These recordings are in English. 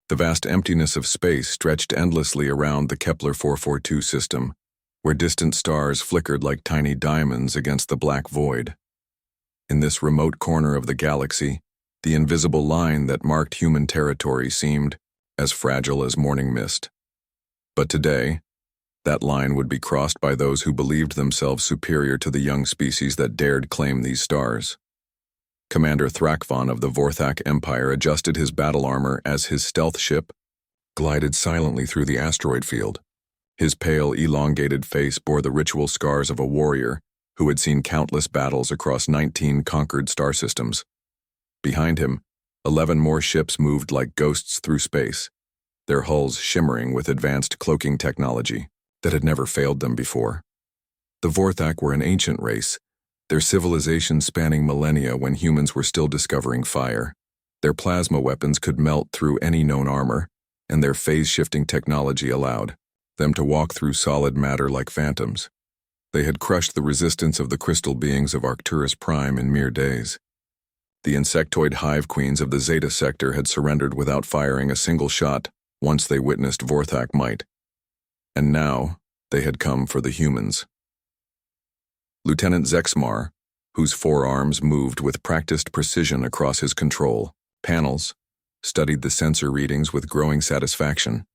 The vast emptiness of space stretched endlessly around the Kepler 442 system, where distant stars flickered like tiny diamonds against the black void. In this remote corner of the galaxy, the invisible line that marked human territory seemed as fragile as morning mist. But today, that line would be crossed by those who believed themselves superior to the young species that dared claim these stars. Commander Thrakvon of the Vorthak Empire adjusted his battle armor as his stealth ship glided silently through the asteroid field. His pale, elongated face bore the ritual scars of a warrior who had seen countless battles across 19 conquered star systems. Behind him, 11 more ships moved like ghosts through space, their hulls shimmering with advanced cloaking technology that had never failed them before. The Vorthak were an ancient race, their civilization spanning millennia when humans were still discovering fire. Their plasma weapons could melt through any known armor, and their phase-shifting technology allowed them to walk through solid matter like phantoms. They had crushed the resistance of the crystal beings of Arcturus Prime in mere days. The insectoid hive queens of the Zeta sector had surrendered without firing a single shot once they witnessed Vorthak might. And now, they had come for the humans. Lieutenant Zexmar, whose forearms moved with practiced precision across his control panels, studied the sensor readings with growing satisfaction.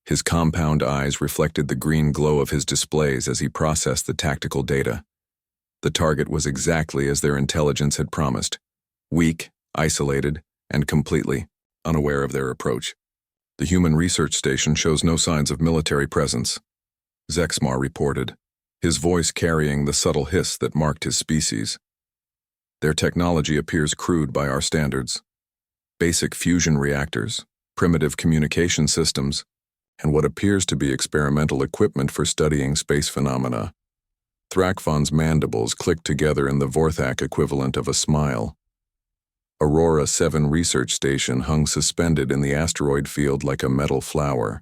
His compound eyes reflected the green glow of his displays as he processed the tactical data. The target was exactly as their intelligence had promised, weak, isolated, and completely unaware of their approach. The human research station shows no signs of military presence, Zexmar reported, his voice carrying the subtle hiss that marked his species. Their technology appears crude by our standards. Basic fusion reactors, primitive communication systems, and what appears to be experimental equipment for studying space phenomena. Thrakvon's mandibles clicked together in the Vorthak equivalent of a smile. Aurora 7 research station hung suspended in the asteroid field like a metal flower,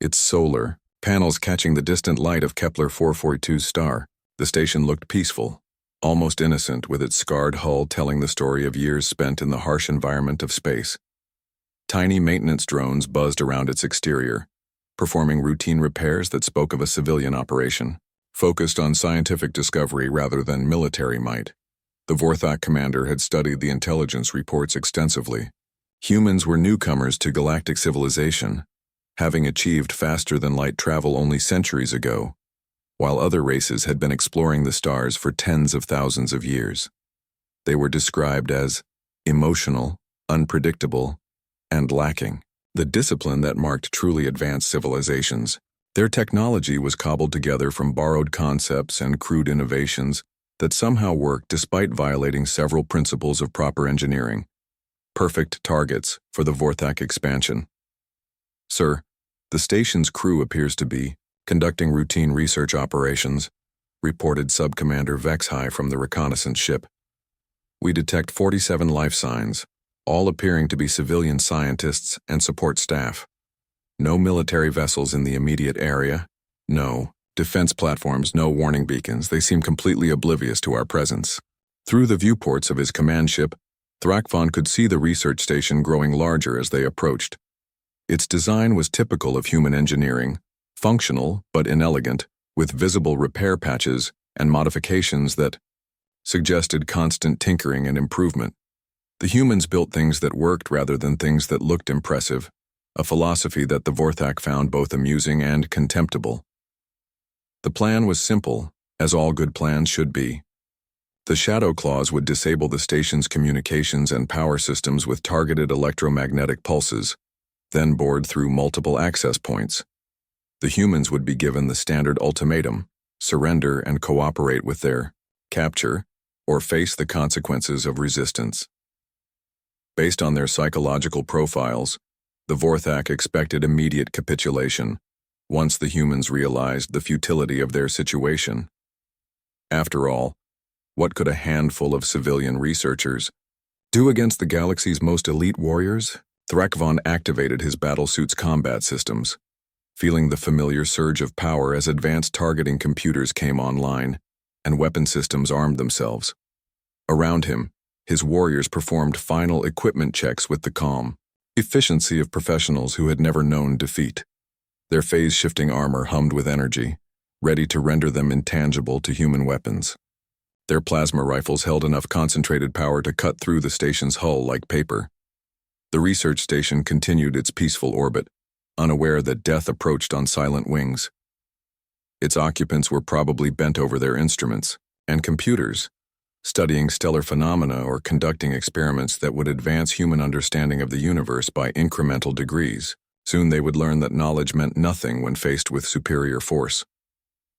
its solar panels catching the distant light of Kepler 442's star. The station looked peaceful, almost innocent, with its scarred hull telling the story of years spent in the harsh environment of space. Tiny maintenance drones buzzed around its exterior, performing routine repairs that spoke of a civilian operation, focused on scientific discovery rather than military might. The Vorthak commander had studied the intelligence reports extensively. Humans were newcomers to galactic civilization, having achieved faster-than-light travel only centuries ago, while other races had been exploring the stars for tens of thousands of years. They were described as emotional, unpredictable, and lacking the discipline that marked truly advanced civilizations. Their technology was cobbled together from borrowed concepts and crude innovations that somehow worked despite violating several principles of proper engineering. Perfect targets for the Vorthak expansion. Sir, the station's crew appears to be conducting routine research operations, reported Sub-Commander Vexhai from the reconnaissance ship. We detect 47 life signs, all appearing to be civilian scientists and support staff. No military vessels in the immediate area, no defense platforms, no warning beacons. They seem completely oblivious to our presence. Through the viewports of his command ship, Thrakvon could see the research station growing larger as they approached. Its design was typical of human engineering, functional but inelegant, with visible repair patches and modifications that suggested constant tinkering and improvement. The humans built things that worked rather than things that looked impressive, a philosophy that the Vorthak found both amusing and contemptible. The plan was simple, as all good plans should be. The Shadow Claws would disable the station's communications and power systems with targeted electromagnetic pulses, then bored through multiple access points. The humans would be given the standard ultimatum: surrender and cooperate with their capture, or face the consequences of resistance. Based on their psychological profiles, the Vorthak expected immediate capitulation once the humans realized the futility of their situation. After all, what could a handful of civilian researchers do against the galaxy's most elite warriors? Thrakvon activated his battlesuit's combat systems, feeling the familiar surge of power as advanced targeting computers came online and weapon systems armed themselves. Around him, his warriors performed final equipment checks with the calm, efficiency of professionals who had never known defeat. Their phase-shifting armor hummed with energy, ready to render them intangible to human weapons. Their plasma rifles held enough concentrated power to cut through the station's hull like paper. The research station continued its peaceful orbit, unaware that death approached on silent wings. Its occupants were probably bent over their instruments and computers, studying stellar phenomena or conducting experiments that would advance human understanding of the universe by incremental degrees. Soon they would learn that knowledge meant nothing when faced with superior force.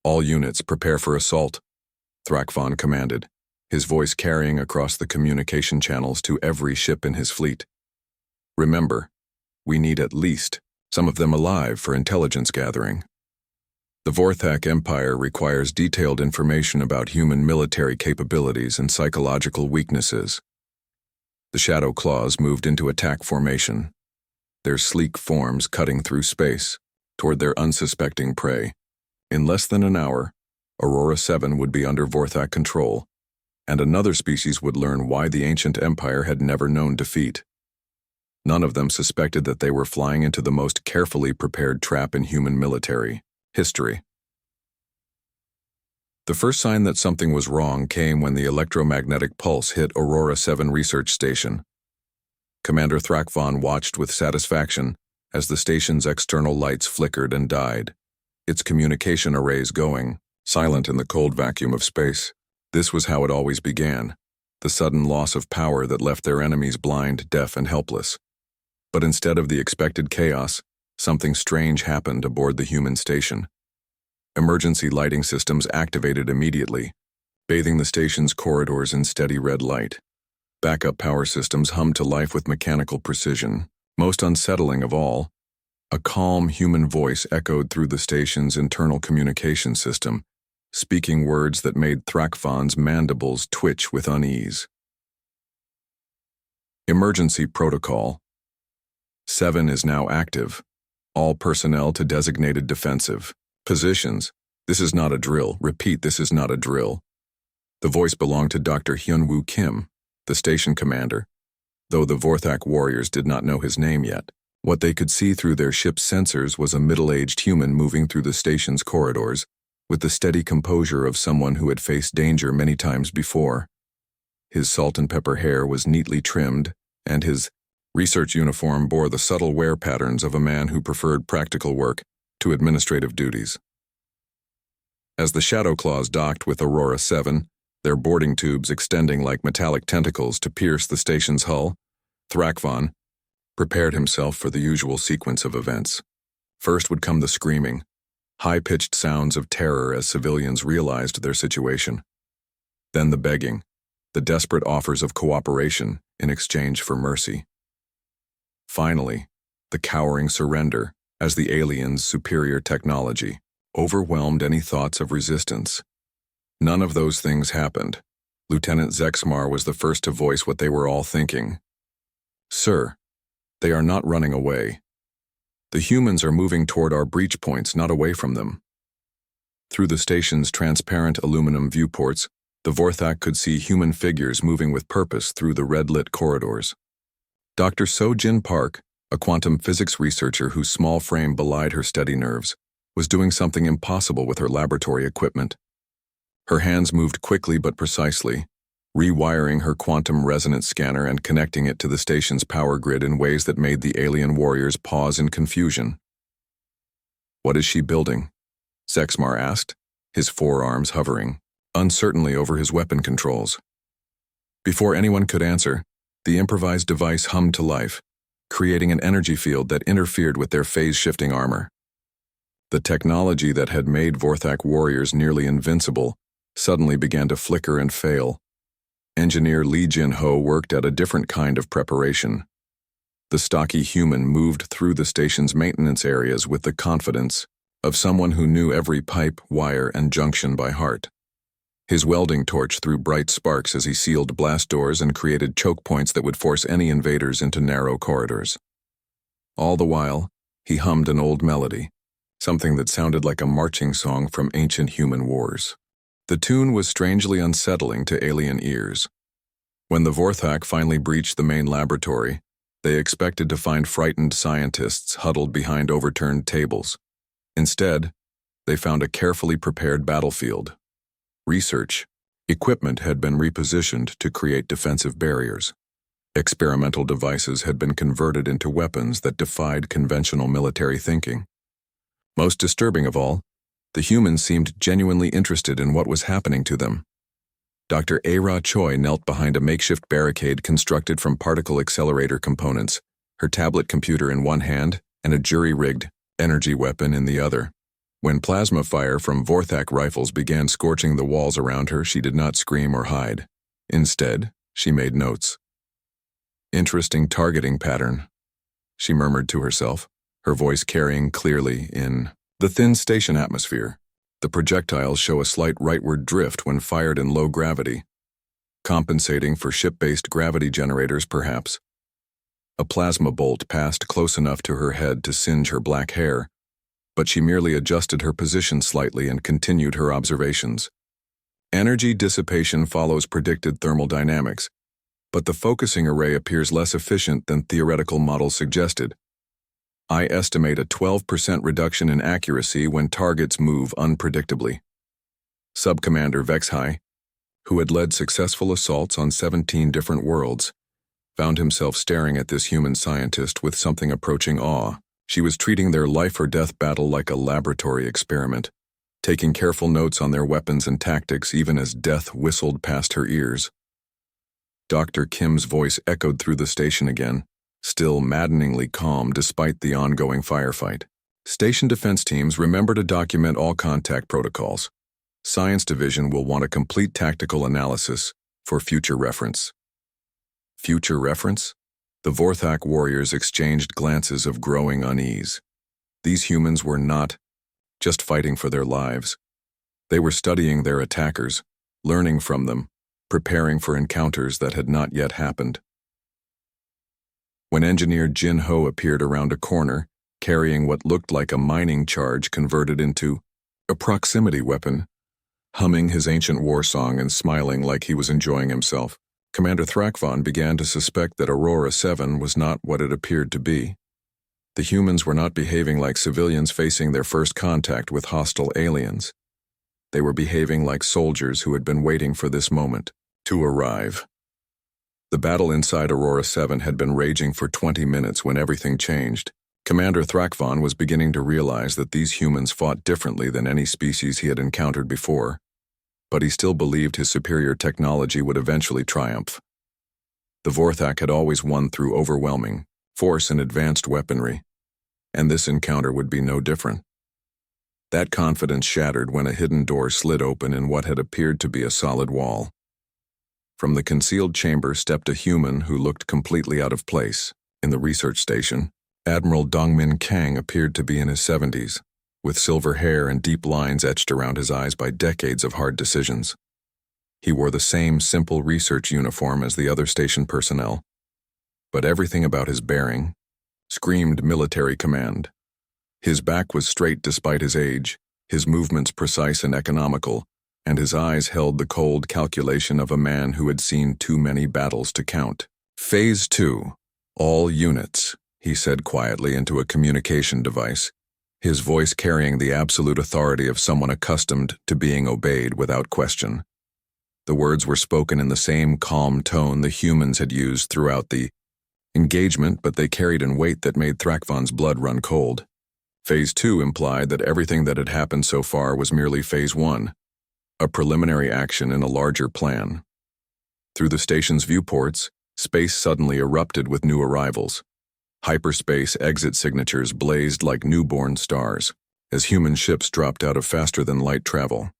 "All units, prepare for assault," Thrakvan commanded, his voice carrying across the communication channels to every ship in his fleet. "Remember, we need at least some of them alive for intelligence gathering. The Vorthak Empire requires detailed information about human military capabilities and psychological weaknesses." The Shadow Claws moved into attack formation, their sleek forms cutting through space toward their unsuspecting prey. In less than an hour, Aurora 7 would be under Vorthak control, and another species would learn why the ancient empire had never known defeat. None of them suspected that they were flying into the most carefully prepared trap in human military history. The first sign that something was wrong came when the electromagnetic pulse hit Aurora 7 research station. Commander Thrakvan watched with satisfaction as the station's external lights flickered and died, its communication arrays going, silent in the cold vacuum of space. This was how it always began, the sudden loss of power that left their enemies blind, deaf, and helpless. But instead of the expected chaos, something strange happened aboard the human station. Emergency lighting systems activated immediately, bathing the station's corridors in steady red light. Backup power systems hummed to life with mechanical precision. Most unsettling of all, a calm human voice echoed through the station's internal communication system, speaking words that made Thrakvan's mandibles twitch with unease. "Emergency protocol. 7 is now active. All personnel to designated defensive positions. This is not a drill. Repeat, this is not a drill." The voice belonged to Dr. Hyunwoo Kim, the station commander, though the Vorthak warriors did not know his name yet. What they could see through their ship's sensors was a middle-aged human moving through the station's corridors, with the steady composure of someone who had faced danger many times before. His salt and pepper hair was neatly trimmed, and his research uniform bore the subtle wear patterns of a man who preferred practical work to administrative duties. As the Shadow Claws docked with Aurora 7, their boarding tubes extending like metallic tentacles to pierce the station's hull, Thrakvan prepared himself for the usual sequence of events. First would come the screaming, high-pitched sounds of terror as civilians realized their situation. Then the begging, the desperate offers of cooperation in exchange for mercy. Finally, the cowering surrender as the aliens' superior technology overwhelmed any thoughts of resistance. None of those things happened. Lieutenant Zexmar was the first to voice what they were all thinking. "Sir, they are not running away. The humans are moving toward our breach points, not away from them." Through the station's transparent aluminum viewports, the Vorthak could see human figures moving with purpose through the red-lit corridors. Dr. So-Jin Park, a quantum physics researcher whose small frame belied her steady nerves, was doing something impossible with her laboratory equipment. Her hands moved quickly but precisely, rewiring her quantum resonance scanner and connecting it to the station's power grid in ways that made the alien warriors pause in confusion. "What is she building?" Zexmar asked, his forearms hovering uncertainly over his weapon controls. Before anyone could answer, the improvised device hummed to life, creating an energy field that interfered with their phase-shifting armor. The technology that had made Vorthak warriors nearly invincible suddenly began to flicker and fail. Engineer Lee Jin-ho worked at a different kind of preparation. The stocky human moved through the station's maintenance areas with the confidence of someone who knew every pipe, wire, and junction by heart. His welding torch threw bright sparks as he sealed blast doors and created choke points that would force any invaders into narrow corridors. All the while, he hummed an old melody, something that sounded like a marching song from ancient human wars. The tune was strangely unsettling to alien ears. When the Vorthak finally breached the main laboratory, They expected to find frightened scientists huddled behind overturned tables. Instead, they found a carefully prepared battlefield. Research equipment had been repositioned to create defensive barriers. Experimental devices had been converted into weapons that defied conventional military thinking. Most disturbing of all, the humans seemed genuinely interested in what was happening to them. Dr. Ara Choi knelt behind a makeshift barricade constructed from particle accelerator components, her tablet computer in one hand and a jury-rigged energy weapon in the other. When plasma fire from Vorthak rifles began scorching the walls around her, she did not scream or hide. Instead, she made notes. "Interesting targeting pattern," she murmured to herself, her voice carrying clearly in the thin station atmosphere. The projectiles show a slight rightward drift when fired in low gravity, compensating for ship-based gravity generators perhaps. A plasma bolt passed close enough to her head to singe her black hair, but she merely adjusted her position slightly and continued her observations. Energy dissipation follows predicted thermal dynamics, but the focusing array appears less efficient than theoretical models suggested. I estimate a 12% reduction in accuracy when targets move unpredictably. Subcommander Vexhai, who had led successful assaults on 17 different worlds, found himself staring at this human scientist with something approaching awe. She was treating their life-or-death battle like a laboratory experiment, taking careful notes on their weapons and tactics even as death whistled past her ears. Dr. Kim's voice echoed through the station again, still maddeningly calm despite the ongoing firefight. "Station defense teams, remember to document all contact protocols. Science Division will want a complete tactical analysis for future reference." Future reference? The Vorthak warriors exchanged glances of growing unease. These humans were not just fighting for their lives. They were studying their attackers, learning from them, preparing for encounters that had not yet happened. When engineer Jin Ho appeared around a corner, carrying what looked like a mining charge converted into a proximity weapon, humming his ancient war song and smiling like he was enjoying himself, Commander Thrakvan began to suspect that Aurora 7 was not what it appeared to be. The humans were not behaving like civilians facing their first contact with hostile aliens. They were behaving like soldiers who had been waiting for this moment to arrive. The battle inside Aurora 7 had been raging for 20 minutes when everything changed. Commander Thrakvan was beginning to realize that these humans fought differently than any species he had encountered before, but he still believed his superior technology would eventually triumph. The Vorthak had always won through overwhelming force and advanced weaponry, and this encounter would be no different. That confidence shattered when a hidden door slid open in what had appeared to be a solid wall. From the concealed chamber stepped a human who looked completely out of place. In the research station, Admiral Dongmin Kang appeared to be in his 70s, with silver hair and deep lines etched around his eyes by decades of hard decisions. He wore the same simple research uniform as the other station personnel, but everything about his bearing screamed military command. His back was straight despite his age, his movements precise and economical, and his eyes held the cold calculation of a man who had seen too many battles to count. "Phase 2, all units," he said quietly into a communication device, his voice carrying the absolute authority of someone accustomed to being obeyed without question. The words were spoken in the same calm tone the humans had used throughout the engagement, but they carried in weight that made Thrakvan's blood run cold. Phase 2 implied that everything that had happened so far was merely Phase 1, a preliminary action in a larger plan. Through the station's viewports, space suddenly erupted with new arrivals. Hyperspace exit signatures blazed like newborn stars, as human ships dropped out of faster-than-light travel.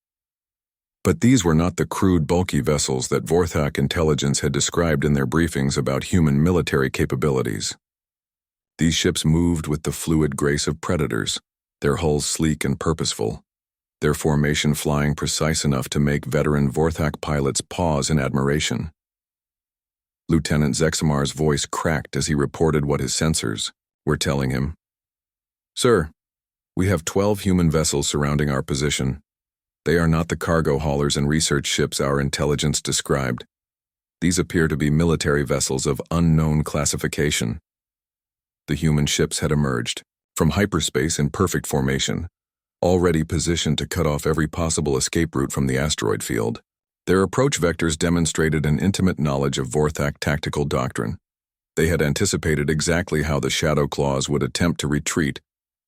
But these were not the crude, bulky vessels that Vorthak intelligence had described in their briefings about human military capabilities. These ships moved with the fluid grace of predators, their hulls sleek and purposeful, their formation flying precise enough to make veteran Vorthak pilots pause in admiration. Lieutenant Zexamar's voice cracked as he reported what his sensors were telling him. "Sir, we have 12 human vessels surrounding our position. They are not the cargo haulers and research ships our intelligence described. These appear to be military vessels of unknown classification. The human ships had emerged from hyperspace in perfect formation, already positioned to cut off every possible escape route from the asteroid field. Their approach vectors demonstrated an intimate knowledge of Vorthak tactical doctrine. They had anticipated exactly how the Shadow Claws would attempt to retreat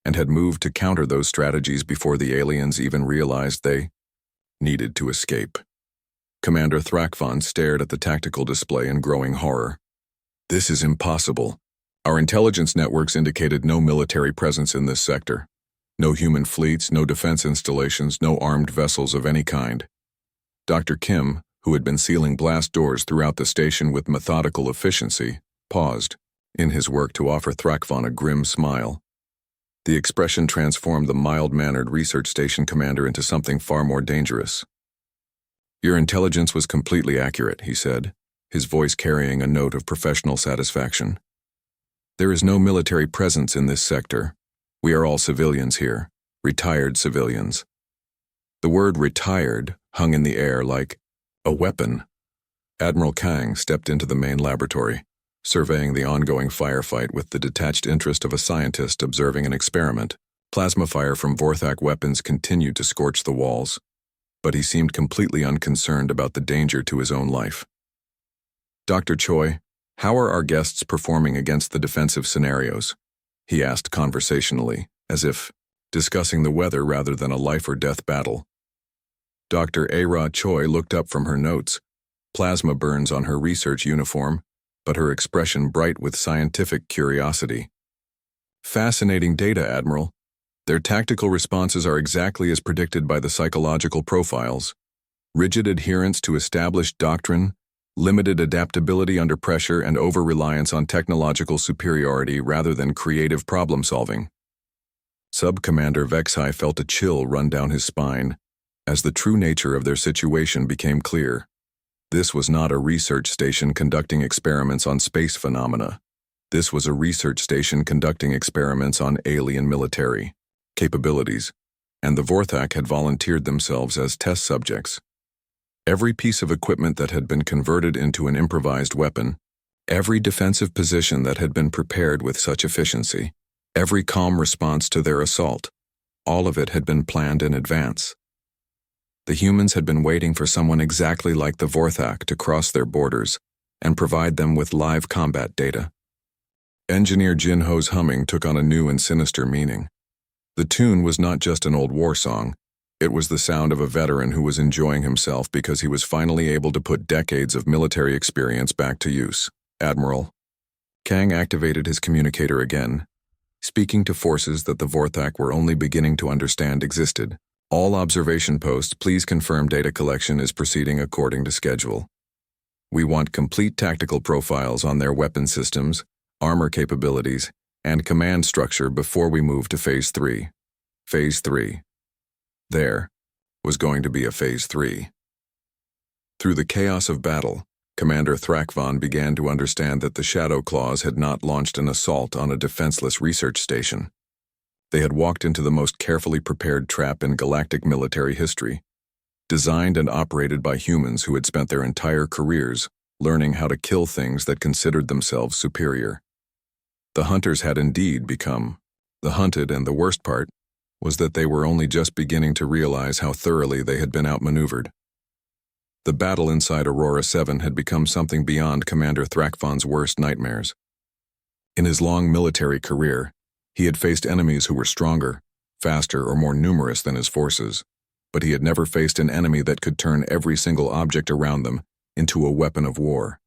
and had moved to counter those strategies before the aliens even realized they needed to escape. Commander Thrakvan stared at the tactical display in growing horror. This is impossible. Our intelligence networks indicated no military presence in this sector. No human fleets, no defense installations, no armed vessels of any kind. Dr. Kim, who had been sealing blast doors throughout the station with methodical efficiency, paused in his work to offer Thrakvan a grim smile. The expression transformed the mild-mannered research station commander into something far more dangerous. Your intelligence was completely accurate, he said, his voice carrying a note of professional satisfaction. There is no military presence in this sector. We are all civilians here, retired civilians. The word retired hung in the air like a weapon. Admiral Kang stepped into the main laboratory, surveying the ongoing firefight with the detached interest of a scientist observing an experiment. Plasma fire from Vorthak weapons continued to scorch the walls, but he seemed completely unconcerned about the danger to his own life. Dr. Choi, how are our guests performing against the defensive scenarios? He asked conversationally, as if discussing the weather rather than a life-or-death battle. Dr. Ara Choi looked up from her notes, plasma burns on her research uniform, but her expression bright with scientific curiosity. Fascinating data, Admiral. Their tactical responses are exactly as predicted by the psychological profiles. Rigid adherence to established doctrine, limited adaptability under pressure, and over-reliance on technological superiority rather than creative problem-solving. Sub-Commander Vexai felt a chill run down his spine as the true nature of their situation became clear. This was not a research station conducting experiments on space phenomena. This was a research station conducting experiments on alien military capabilities, and the Vorthak had volunteered themselves as test subjects. Every piece of equipment that had been converted into an improvised weapon, every defensive position that had been prepared with such efficiency, every calm response to their assault, all of it had been planned in advance. The humans had been waiting for someone exactly like the Vorthak to cross their borders and provide them with live combat data. Engineer Jinho's humming took on a new and sinister meaning. The tune was not just an old war song. It was the sound of a veteran who was enjoying himself because he was finally able to put decades of military experience back to use. Admiral. Kang activated his communicator again, speaking to forces that the Vorthak were only beginning to understand existed. All observation posts, please confirm data collection is proceeding according to schedule. We want complete tactical profiles on their weapon systems, armor capabilities, and command structure before we move to Phase 3. Phase 3. There was going to be a Phase 3. Through the chaos of battle, Commander Thrakvan began to understand that the Shadow Claws had not launched an assault on a defenseless research station. They had walked into the most carefully prepared trap in galactic military history, designed and operated by humans who had spent their entire careers learning how to kill things that considered themselves superior. The hunters had indeed become the hunted, and the worst part was that they were only just beginning to realize how thoroughly they had been outmaneuvered. The battle inside Aurora 7 had become something beyond Commander Thrakvan's worst nightmares. In his long military career, he had faced enemies who were stronger, faster, or more numerous than his forces, but he had never faced an enemy that could turn every single object around them into a weapon of war.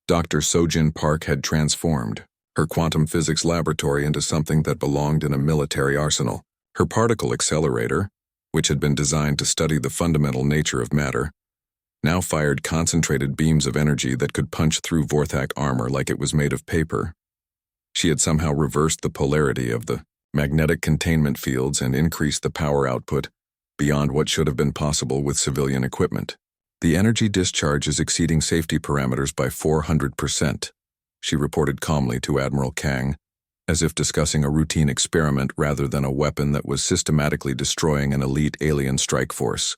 Dr. Sojin Park had transformed her quantum physics laboratory into something that belonged in a military arsenal. Her particle accelerator, which had been designed to study the fundamental nature of matter, now fired concentrated beams of energy that could punch through Vorthak armor like it was made of paper. She had somehow reversed the polarity of the magnetic containment fields and increased the power output beyond what should have been possible with civilian equipment. The energy discharge is exceeding safety parameters by 400%, she reported calmly to Admiral Kang, as if discussing a routine experiment rather than a weapon that was systematically destroying an elite alien strike force.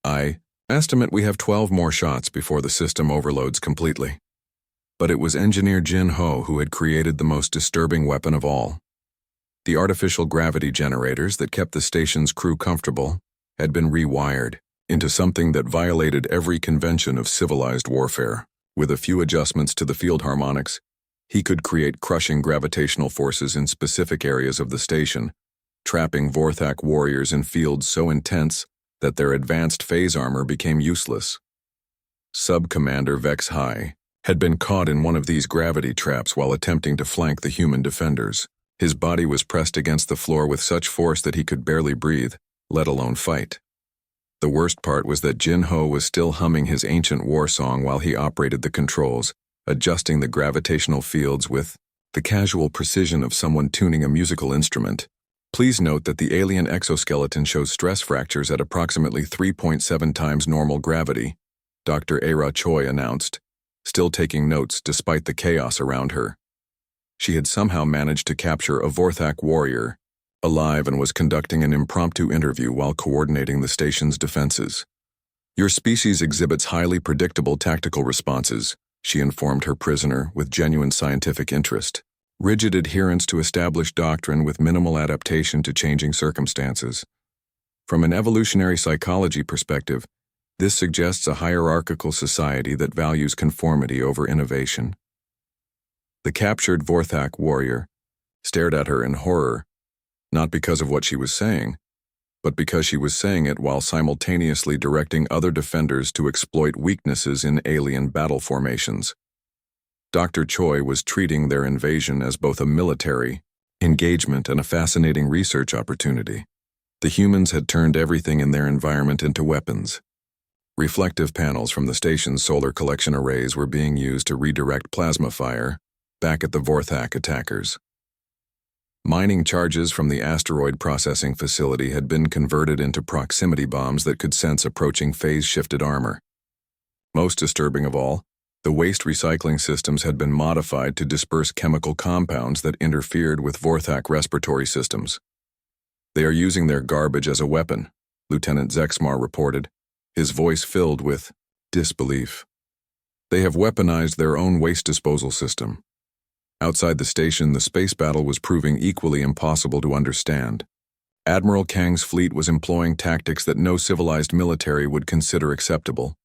I estimate we have 12 more shots before the system overloads completely. But it was engineer Jin Ho who had created the most disturbing weapon of all. The artificial gravity generators that kept the station's crew comfortable had been rewired into something that violated every convention of civilized warfare. With a few adjustments to the field harmonics, he could create crushing gravitational forces in specific areas of the station, trapping Vorthak warriors in fields so intense that their advanced phase armor became useless. Sub-Commander Vex High had been caught in one of these gravity traps while attempting to flank the human defenders. His body was pressed against the floor with such force that he could barely breathe, let alone fight. The worst part was that Jin Ho was still humming his ancient war song while he operated the controls, adjusting the gravitational fields with the casual precision of someone tuning a musical instrument. Please note that the alien exoskeleton shows stress fractures at approximately 3.7 times normal gravity, Dr. Ara Choi announced, still taking notes despite the chaos around her. She had somehow managed to capture a Vorthak warrior, alive, and was conducting an impromptu interview while coordinating the station's defenses. Your species exhibits highly predictable tactical responses, she informed her prisoner with genuine scientific interest. Rigid adherence to established doctrine with minimal adaptation to changing circumstances. From an evolutionary psychology perspective, this suggests a hierarchical society that values conformity over innovation. The captured Vorthak warrior stared at her in horror, not because of what she was saying, but because she was saying it while simultaneously directing other defenders to exploit weaknesses in alien battle formations. Dr. Choi was treating their invasion as both a military engagement and a fascinating research opportunity. The humans had turned everything in their environment into weapons. Reflective panels from the station's solar collection arrays were being used to redirect plasma fire back at the Vorthak attackers. Mining charges from the asteroid processing facility had been converted into proximity bombs that could sense approaching phase-shifted armor. Most disturbing of all, the waste recycling systems had been modified to disperse chemical compounds that interfered with Vorthak respiratory systems. They are using their garbage as a weapon, Lieutenant Zexmar reported, his voice filled with disbelief. They have weaponized their own waste disposal system. Outside the station, the space battle was proving equally impossible to understand. Admiral Kang's fleet was employing tactics that no civilized military would consider acceptable.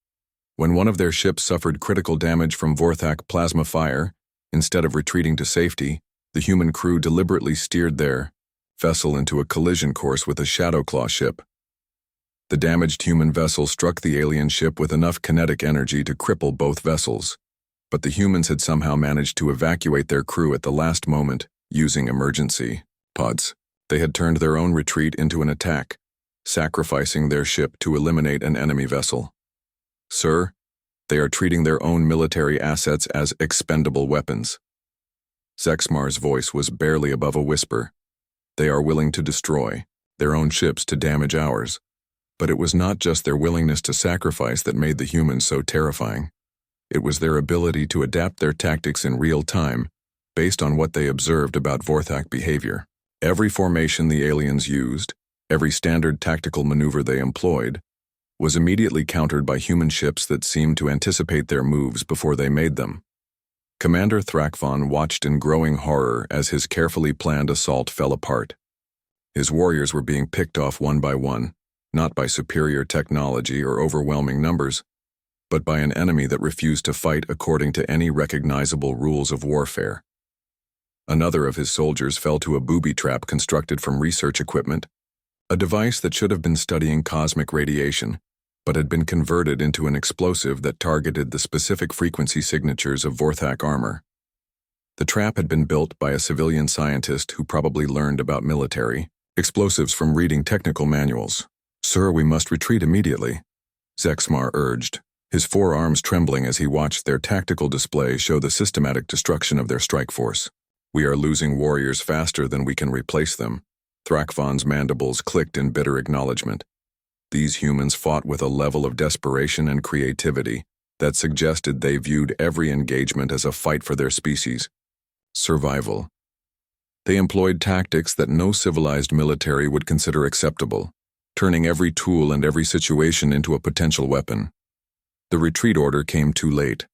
When one of their ships suffered critical damage from Vorthak plasma fire, instead of retreating to safety, the human crew deliberately steered their vessel into a collision course with a Shadowclaw ship. The damaged human vessel struck the alien ship with enough kinetic energy to cripple both vessels. But the humans had somehow managed to evacuate their crew at the last moment using emergency pods. They had turned their own retreat into an attack, sacrificing their ship to eliminate an enemy vessel. Sir, they are treating their own military assets as expendable weapons. Zexmar's voice was barely above a whisper. They are willing to destroy their own ships to damage ours. But it was not just their willingness to sacrifice that made the humans so terrifying. It was their ability to adapt their tactics in real time, based on what they observed about Vorthak behavior. Every formation the aliens used, every standard tactical maneuver they employed, was immediately countered by human ships that seemed to anticipate their moves before they made them. Commander Thrakvon watched in growing horror as his carefully planned assault fell apart. His warriors were being picked off one by one, not by superior technology or overwhelming numbers, but by an enemy that refused to fight according to any recognizable rules of warfare. Another of his soldiers fell to a booby trap constructed from research equipment, a device that should have been studying cosmic radiation, but had been converted into an explosive that targeted the specific frequency signatures of Vorthak armor. The trap had been built by a civilian scientist who probably learned about military explosives from reading technical manuals. "Sir, we must retreat immediately," Zexmar urged, his forearms trembling as he watched their tactical display show the systematic destruction of their strike force. "We are losing warriors faster than we can replace them." Thrakvon's mandibles clicked in bitter acknowledgement. These humans fought with a level of desperation and creativity that suggested they viewed every engagement as a fight for their species. Survival. They employed tactics that no civilized military would consider acceptable, turning every tool and every situation into a potential weapon. The retreat order came too late.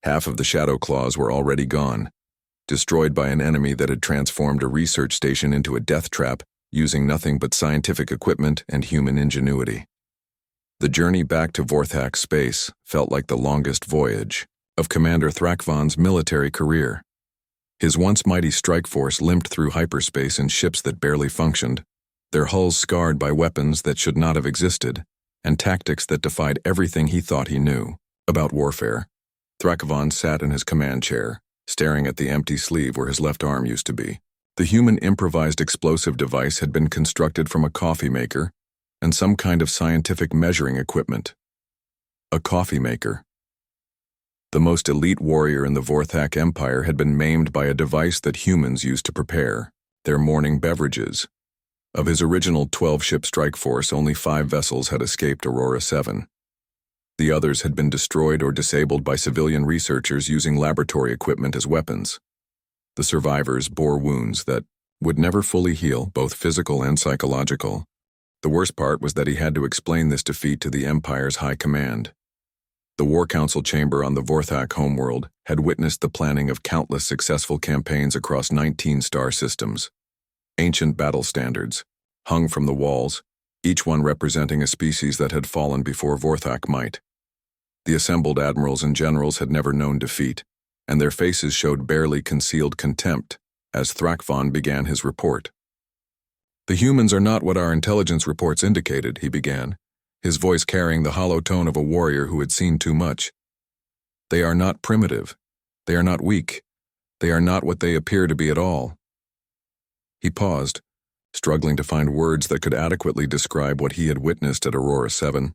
Half of the Shadow Claws were already gone, destroyed by an enemy that had transformed a research station into a death trap using nothing but scientific equipment and human ingenuity. The journey back to Vorthak space felt like the longest voyage of Commander Thrakvan's military career. His once mighty strike force limped through hyperspace in ships that barely functioned, their hulls scarred by weapons that should not have existed, and tactics that defied everything he thought he knew about warfare. Thrakvan sat in his command chair, staring at the empty sleeve where his left arm used to be. The human improvised explosive device had been constructed from a coffee maker and some kind of scientific measuring equipment. A coffee maker. The most elite warrior in the Vorthak Empire had been maimed by a device that humans used to prepare their morning beverages. Of his original 12-ship strike force, only 5 vessels had escaped Aurora 7. The others had been destroyed or disabled by civilian researchers using laboratory equipment as weapons. The survivors bore wounds that would never fully heal, both physical and psychological. The worst part was that he had to explain this defeat to the Empire's high command. The War Council chamber on the Vorthak homeworld had witnessed the planning of countless successful campaigns across 19 star systems. Ancient battle standards hung from the walls, each one representing a species that had fallen before Vorthak might. The assembled admirals and generals had never known defeat, and their faces showed barely concealed contempt as Thrakvan began his report. "The humans are not what our intelligence reports indicated," he began, his voice carrying the hollow tone of a warrior who had seen too much. "They are not primitive. They are not weak. They are not what they appear to be at all." He paused, struggling to find words that could adequately describe what he had witnessed at Aurora 7.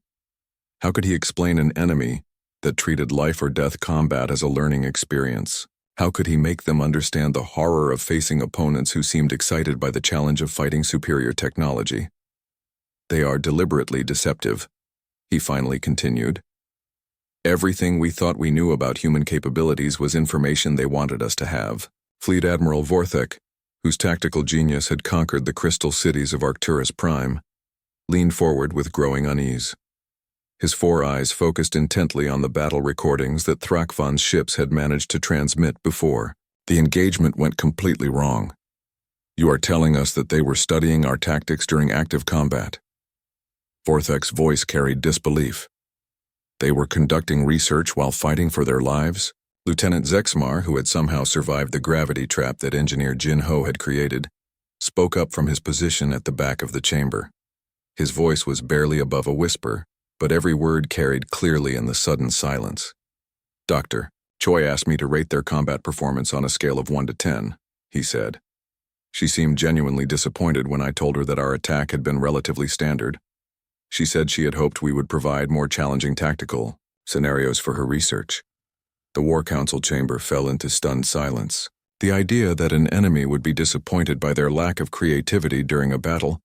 How could he explain an enemy that treated life or death combat as a learning experience? How could he make them understand the horror of facing opponents who seemed excited by the challenge of fighting superior technology? "They are deliberately deceptive," he finally continued. "Everything we thought we knew about human capabilities was information they wanted us to have." Fleet Admiral Vorthak, whose tactical genius had conquered the crystal cities of Arcturus Prime, leaned forward with growing unease. His 4 eyes focused intently on the battle recordings that Thrakvan's ships had managed to transmit before. "The engagement went completely wrong. You are telling us that they were studying our tactics during active combat?" Vorthak's voice carried disbelief. "They were conducting research while fighting for their lives?" Lieutenant Zexmar, who had somehow survived the gravity trap that engineer Jin Ho had created, spoke up from his position at the back of the chamber. His voice was barely above a whisper, but every word carried clearly in the sudden silence. "Doctor, Choi asked me to rate their combat performance on a scale of 1 to 10, he said. She seemed genuinely disappointed when I told her that our attack had been relatively standard. She said she had hoped we would provide more challenging tactical scenarios for her research. The War Council chamber fell into stunned silence. The idea that an enemy would be disappointed by their lack of creativity during a battle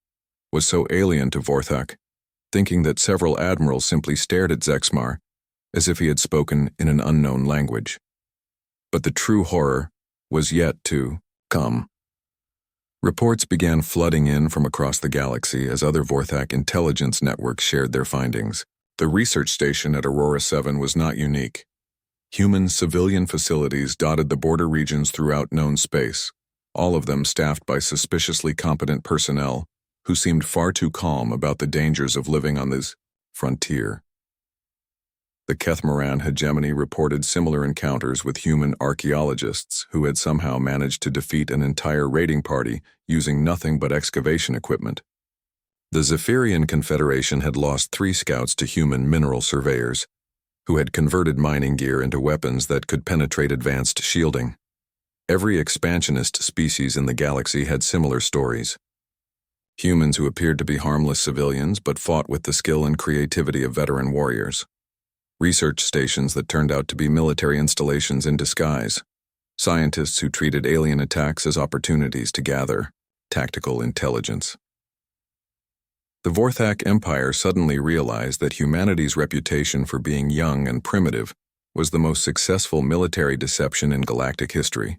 was so alien to Vorthak, thinking that several admirals simply stared at Zexmar as if he had spoken in an unknown language. But the true horror was yet to come. Reports began flooding in from across the galaxy as other Vorthak intelligence networks shared their findings. The research station at Aurora 7 was not unique. Human civilian facilities dotted the border regions throughout known space, all of them staffed by suspiciously competent personnel who seemed far too calm about the dangers of living on this frontier. The Kethmaran hegemony reported similar encounters with human archaeologists who had somehow managed to defeat an entire raiding party using nothing but excavation equipment. The Zephyrian Confederation had lost 3 scouts to human mineral surveyors, who had converted mining gear into weapons that could penetrate advanced shielding. Every expansionist species in the galaxy had similar stories. Humans who appeared to be harmless civilians but fought with the skill and creativity of veteran warriors. Research stations that turned out to be military installations in disguise. Scientists who treated alien attacks as opportunities to gather tactical intelligence. The Vorthak Empire suddenly realized that humanity's reputation for being young and primitive was the most successful military deception in galactic history.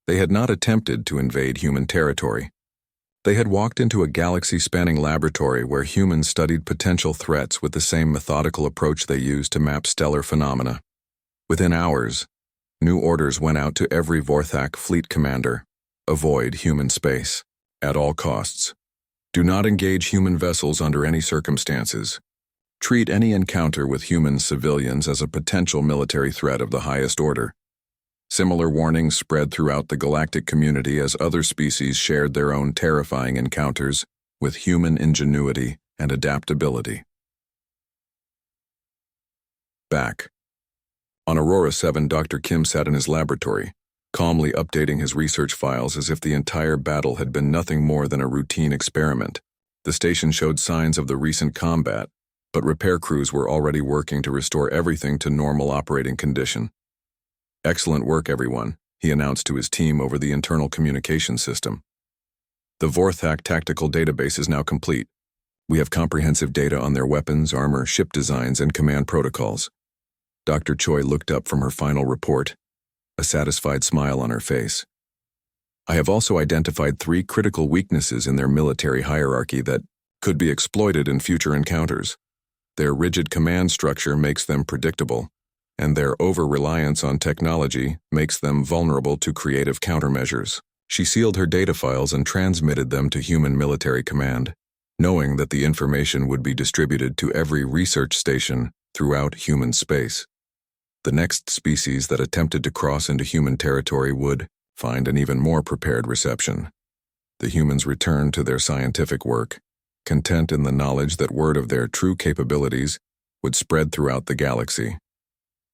They had not attempted to invade human territory. They had walked into a galaxy-spanning laboratory where humans studied potential threats with the same methodical approach they used to map stellar phenomena. Within hours, new orders went out to every Vorthak fleet commander. Avoid human space at all costs. Do not engage human vessels under any circumstances. Treat any encounter with human civilians as a potential military threat of the highest order. Similar warnings spread throughout the galactic community as other species shared their own terrifying encounters with human ingenuity and adaptability. Back. On Aurora 7, Dr. Kim sat in his laboratory, calmly updating his research files as if the entire battle had been nothing more than a routine experiment. The station showed signs of the recent combat, but repair crews were already working to restore everything to normal operating condition. "Excellent work, everyone," he announced to his team over the internal communication system. "The Vorthak tactical database is now complete. We have comprehensive data on their weapons, armor, ship designs, and command protocols." Dr. Choi looked up from her final report, a satisfied smile on her face. "I have also identified 3 critical weaknesses in their military hierarchy that could be exploited in future encounters. Their rigid command structure makes them predictable, and their over-reliance on technology makes them vulnerable to creative countermeasures." She sealed her data files and transmitted them to human military command, knowing that the information would be distributed to every research station throughout human space. The next species that attempted to cross into human territory would find an even more prepared reception. The humans returned to their scientific work, content in the knowledge that word of their true capabilities would spread throughout the galaxy.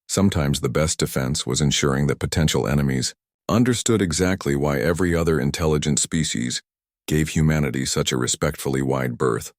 Sometimes the best defense was ensuring that potential enemies understood exactly why every other intelligent species gave humanity such a respectfully wide berth.